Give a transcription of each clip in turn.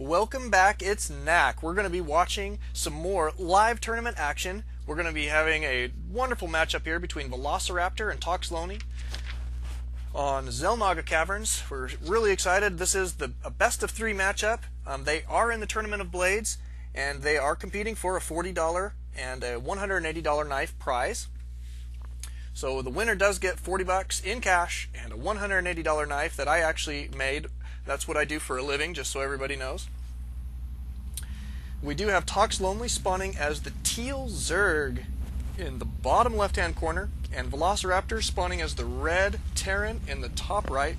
Welcome back, it's Knack. We're going to be watching some more live tournament action. We're going to be having a wonderful matchup here between Velociraptor and ToxLonely on Xel'Naga Caverns. We're really excited. This is a best of 3 matchup. They are in the Tournament of Blades, and they are competing for a $40 and a $180 knife prize. So the winner does get $40 in cash and a $180 knife that I actually made. That's what I do for a living, just so everybody knows. We do have ToxLonely spawning as the teal Zerg in the bottom left-hand corner, and Velociraptor spawning as the red Terran in the top right.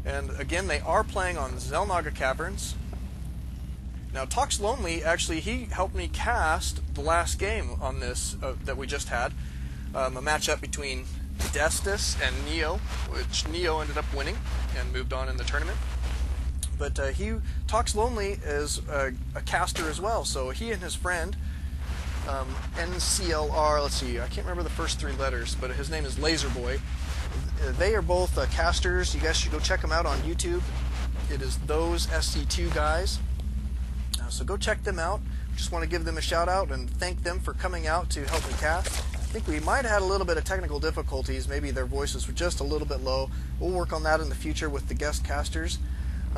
And again, they are playing on Xel'Naga Caverns. Now, ToxLonely, actually, he helped me cast the last game on this that we just had, a matchup between Destus and Neo, which Neo ended up winning and moved on in the tournament. But ToxLonely is a caster as well, so he and his friend, NCLR, let's see, I can't remember the first 3 letters, but his name is Laserboy. They are both casters. You guys should go check them out on YouTube. It is those SC2 guys. So go check them out. Just want to give them a shout out and thank them for coming out to help me cast. I think we might have had a little bit of technical difficulties. Maybe their voices were just a little bit low. We'll work on that in the future with the guest casters.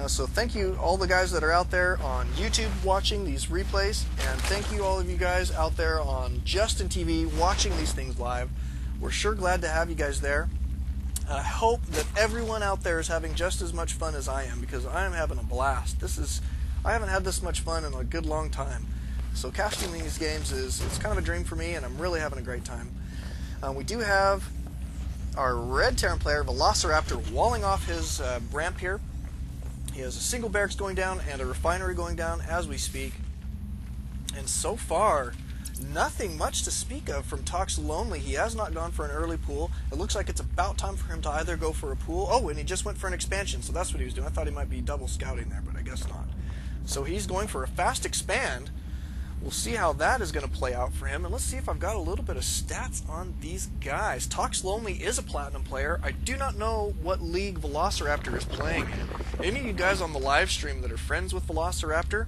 So thank you all the guys that are out there on YouTube watching these replays, and thank you all of you guys out there on Justin TV watching these things live. We're sure glad to have you guys there. I hope that everyone out there is having just as much fun as I am, because I am having a blast. I haven't had this much fun in a good long time. So casting these games it's kind of a dream for me, and I'm really having a great time. We do have our red Terran player, Velociraptor, walling off his ramp here. He has a single barracks going down and a refinery going down as we speak. And so far, nothing much to speak of from ToxLonely. He has not gone for an early pool. It looks like it's about time for him to either go for a pool. Oh, and he just went for an expansion, so that's what he was doing. I thought he might be double scouting there, but I guess not. So he's going for a fast expand. We'll see how that is going to play out for him. And let's see if I've got a little bit of stats on these guys. ToxLonely is a platinum player. I do not know what league Velociraptor is playing in. Any of you guys on the live stream that are friends with Velociraptor,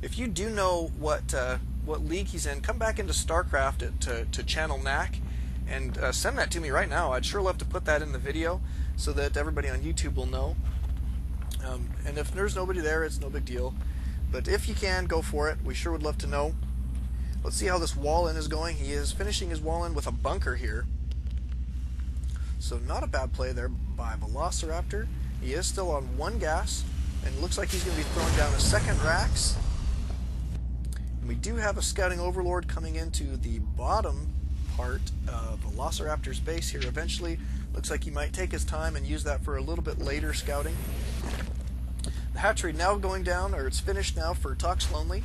if you do know what league he's in, come back into StarCraft to channel Knack and send that to me right now. I'd sure love to put that in the video so that everybody on YouTube will know. And if there's nobody there, it's no big deal. But if you can, go for it. We sure would love to know. Let's see how this wall-in is going. He is finishing his wall-in with a bunker here. So not a bad play there by Velociraptor. He is still on 1 gas, and looks like he's going to be throwing down a second Rax. And we do have a scouting overlord coming into the bottom part of Velociraptor's base here eventually. Looks like he might take his time and use that for a little bit later scouting. The hatchery now going down, or it's finished now for ToxLonely.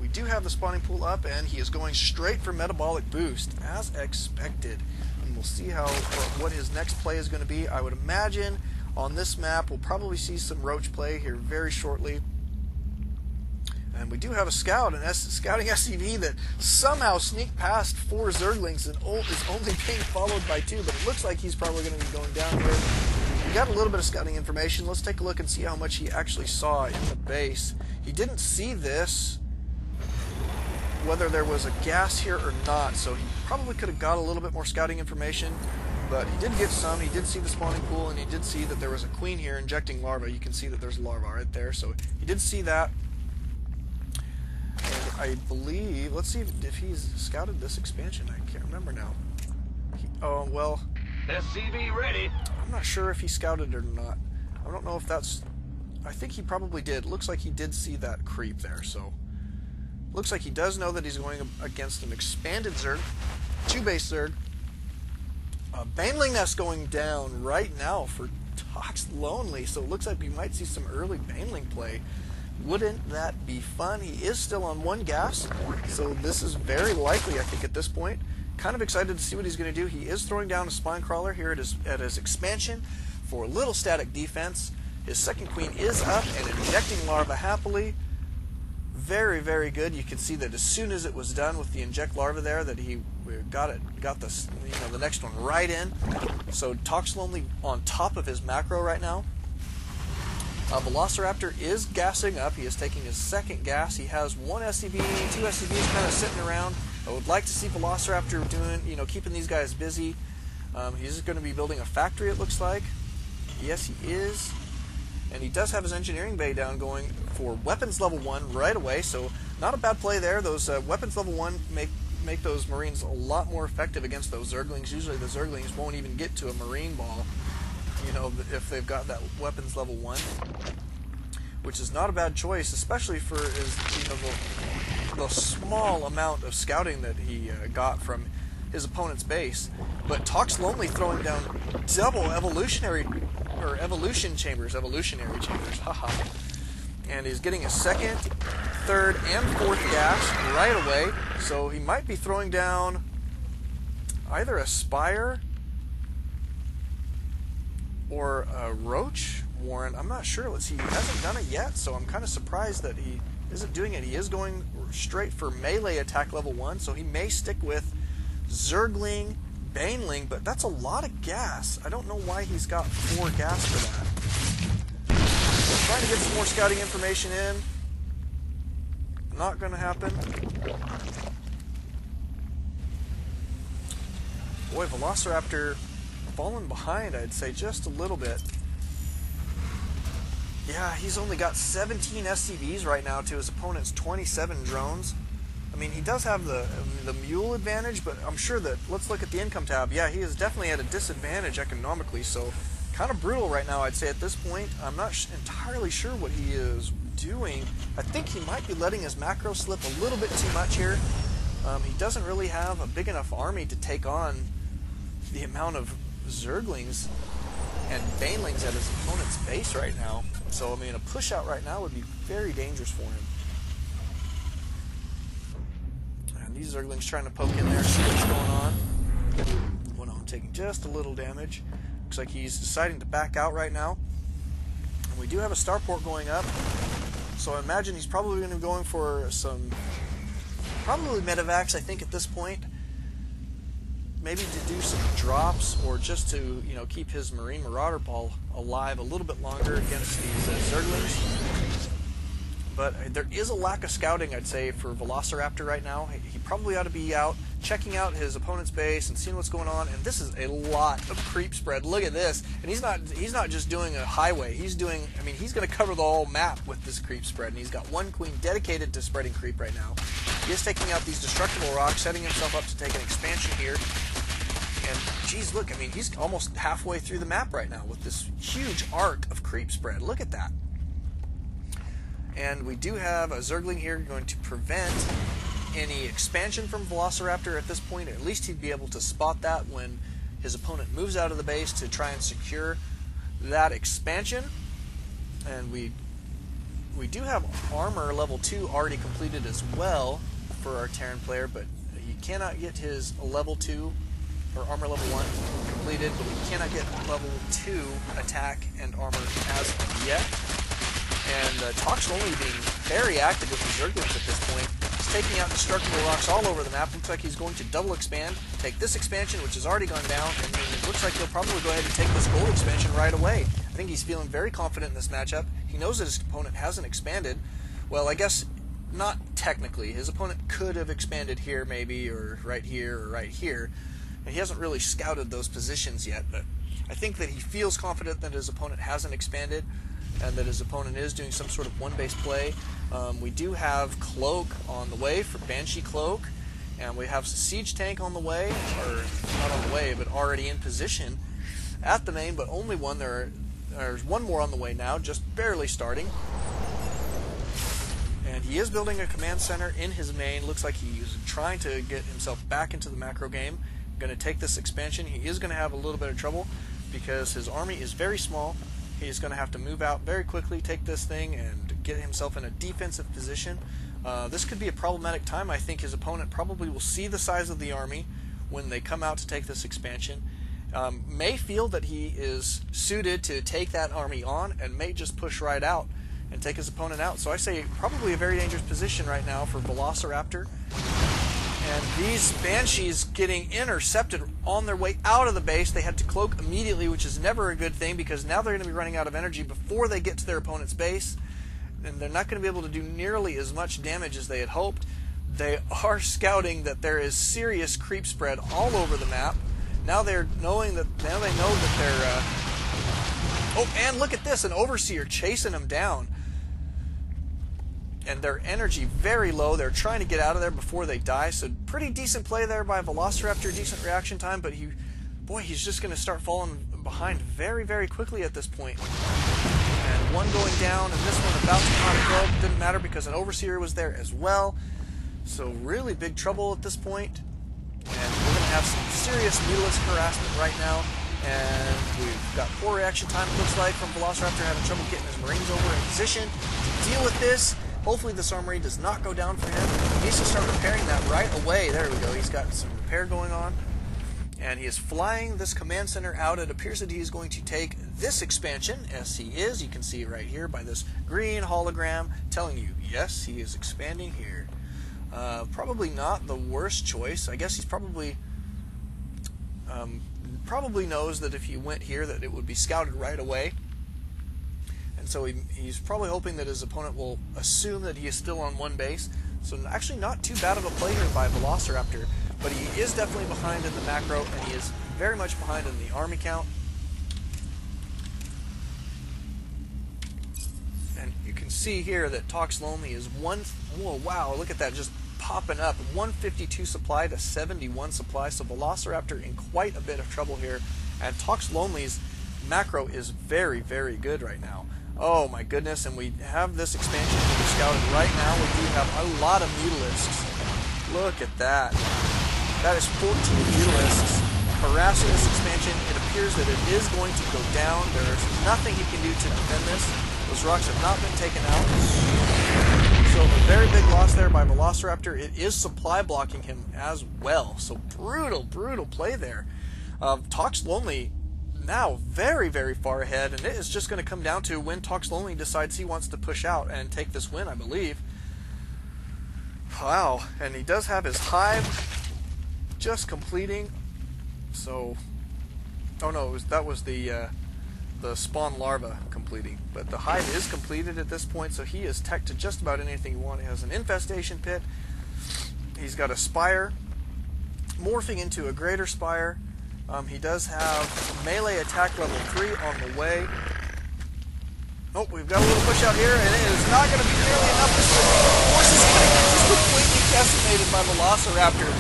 We do have the spawning pool up, and he is going straight for metabolic boost, as expected. And we'll see what his next play is going to be. I would imagine on this map we'll probably see some roach play here very shortly. And we do have a scout, an scouting SCV that somehow sneaked past 4 Zerglings and is only being followed by 2, but it looks like he's probably going to be going down here. We got a little bit of scouting information. Let's take a look and see how much he actually saw in the base. He didn't see this, whether there was a gas here or not, so he probably could have got a little bit more scouting information, but he did get some. He did see the spawning pool, and he did see that there was a queen here injecting larvae. You can see that there's a larva right there, so he did see that. And I believe, let's see if he's scouted this expansion. I can't remember now. Oh, well, SCV ready. I'm not sure if he scouted it or not. I don't know if that's... I think he probably did. Looks like he did see that creep there, so... Looks like he does know that he's going against an expanded Zerg. 2-base Zerg. Baneling Nest going down right now for ToxLonely, so it looks like we might see some early Baneling play. Wouldn't that be fun? He is still on 1 gas, so this is very likely, I think, at this point. Kind of excited to see what he's going to do. He is throwing down a spine crawler here at his expansion for a little static defense. His second queen is up and injecting larva happily. Very, very good. You can see that as soon as it was done with the inject larva there, that he got the next one right in. So ToxLonely on top of his macro right now. Velociraptor is gassing up. He is taking his second gas. He has one SCV, two SCVs kind of sitting around. I would like to see Velociraptor doing, keeping these guys busy. He's going to be building a factory, it looks like. Yes, he is. And he does have his engineering bay down going for weapons level 1 right away, so not a bad play there. Those weapons level 1 make those Marines a lot more effective against those Zerglings. Usually the Zerglings won't even get to a Marine ball, if they've got that weapons level 1, which is not a bad choice, especially for the small amount of scouting that he got from his opponent's base. But ToxLonely throwing down double evolutionary chambers, haha. And he's getting a second, third, and fourth gas right away. So he might be throwing down either a Spire or a Roach Warren. I'm not sure. Let's see. He hasn't done it yet, so I'm kind of surprised that he isn't doing it. He is going straight for melee attack level 1, so he may stick with Zergling, Baneling, but that's a lot of gas. I don't know why he's got 4 gas for that. Trying to get some more scouting information in. Not going to happen. Boy, Velociraptor fallen behind, I'd say, just a little bit. Yeah, he's only got 17 SCVs right now to his opponent's 27 drones. I mean, he does have the mule advantage, but I'm sure that, let's look at the income tab. Yeah, he is definitely at a disadvantage economically, so kind of brutal right now, I'd say, at this point. I'm not entirely sure what he is doing. I think he might be letting his macro slip a little bit too much here. He doesn't really have a big enough army to take on the amount of Zerglings and Banelings at his opponent's base right now. So, I mean, a push out right now would be very dangerous for him. And these Zerglings trying to poke in there, see what's going on. Well, I'm taking just a little damage. Looks like he's deciding to back out right now. And we do have a starport going up. So I imagine he's probably going to be going for some, probably medevacs, I think, at this point. Maybe to do some drops, or just to, keep his Marine Marauder ball alive a little bit longer against these Zerglings. But there is a lack of scouting, I'd say, for Velociraptor right now. He probably ought to be out, checking out his opponent's base and seeing what's going on. And this is a lot of creep spread. Look at this. And he's not just doing a highway. He's doing, he's going to cover the whole map with this creep spread. And he's got one queen dedicated to spreading creep right now. He is taking out these destructible rocks, setting himself up to take an expansion here. And, geez, look, he's almost halfway through the map right now with this huge arc of creep spread. Look at that. And we do have a Zergling here going to prevent any expansion from Velociraptor at this point. At least he'd be able to spot that when his opponent moves out of the base to try and secure that expansion. And we do have armor level 2 already completed as well for our Terran player, but he cannot get his level 2 or armor level 1 completed, but we cannot get level 2 attack and armor as of yet. And ToxLonely being very active with the Zerglings at this point. He's taking out destructible rocks all over the map. Looks like he's going to double expand, take this expansion, which has already gone down, and it looks like he'll probably go ahead and take this gold expansion right away. I think he's feeling very confident in this matchup. He knows that his opponent hasn't expanded. Well, I guess not technically. His opponent could have expanded here maybe, or right here, or right here. And he hasn't really scouted those positions yet, but I think that he feels confident that his opponent hasn't expanded and that his opponent is doing some sort of one-base play. We do have Cloak on the way for Banshee Cloak, and we have Siege Tank on the way, or not on the way, but already in position at the main, but only one. There's one more on the way now, just barely starting. And he is building a command center in his main. Looks like he's trying to get himself back into the macro game. Going to take this expansion. He is going to have a little bit of trouble because his army is very small. He's going to have to move out very quickly, take this thing, and get himself in a defensive position. This could be a problematic time. I think his opponent probably will see the size of the army when they come out to take this expansion. May feel that he is suited to take that army on and may just push right out and take his opponent out. So I say probably a very dangerous position right now for Velociraptor. And these Banshees getting intercepted on their way out of the base. They had to cloak immediately, which is never a good thing because now they're going to be running out of energy before they get to their opponent's base. And they're not going to be able to do nearly as much damage as they had hoped. They are scouting that there is serious creep spread all over the map. Now they know that they're... Oh, and look at this, an Overseer chasing them down. And their energy very low. They're trying to get out of there before they die. So pretty decent play there by Velociraptor, decent reaction time, but he's just going to start falling behind very, very quickly at this point. And one going down, and this one about to caught a probe. Didn't matter because an Overseer was there as well. So really big trouble at this point. And we're going to have some serious mutalisk harassment right now. And we've got poor reaction time, it looks like, from Velociraptor, having trouble getting his Marines over in position to deal with this. Hopefully this armory does not go down for him. He needs to start repairing that right away. There we go. He's got some repair going on. And he is flying this command center out. It appears that he is going to take this expansion, as he is. You can see it right here by this green hologram telling you, yes, he is expanding here. Probably not the worst choice. I guess he's probably knows that if he went here that it would be scouted right away. And so he's probably hoping that his opponent will assume that he is still on one base. So actually not too bad of a play here by Velociraptor, but he is definitely behind in the macro, and he is very much behind in the army count. And you can see here that ToxLonely is whoa, wow, look at that, just popping up. 152 supply to 71 supply, so Velociraptor in quite a bit of trouble here. And ToxLonely's macro is very, very good right now. Oh my goodness, and we have this expansion being scouted right now. We do have a lot of mutalisks. Look at that. That is 14 mutalisks harassing this expansion. It appears that it is going to go down. There's nothing he can do to defend this. Those rocks have not been taken out. So a very big loss there by Velociraptor. It is supply blocking him as well. So brutal, brutal play there. ToxLonely now very, very far ahead, and it is just going to come down to when ToxLonely decides he wants to push out and take this win, I believe. Wow, and he does have his hive just completing. So, oh no, that was the spawn larva completing. But the hive is completed at this point, so he is tech to just about anything you want. He has an infestation pit. He's got a spire morphing into a greater spire. He does have melee attack level 3 on the way. Oh, we've got a little push out here, and it is not going to be nearly enough. This force is going to get just completely decimated by Velociraptor.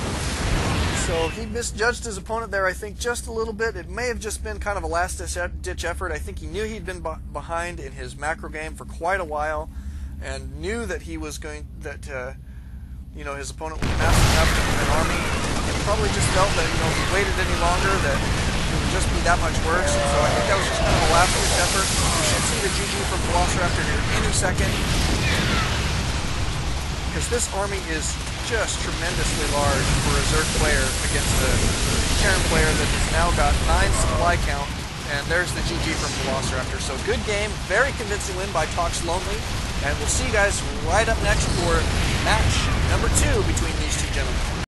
So he misjudged his opponent there, I think, just a little bit. It may have just been kind of a last-ditch effort. I think he knew he'd been behind in his macro game for quite a while, and knew that he was going his opponent was massing up an army, and he probably just felt that if he waited any longer, that it would just be that much worse. And so I think that was just kind of a last-ditch effort. We should see the GG from Velociraptor here any second, because this army is just tremendously large for a Zerg player against a Terran player that has now got 9 supply count. And there's the GG from Velociraptor. So good game, very convincing win by ToxLonely. And we'll see you guys right up next for match number 2 between these two gentlemen.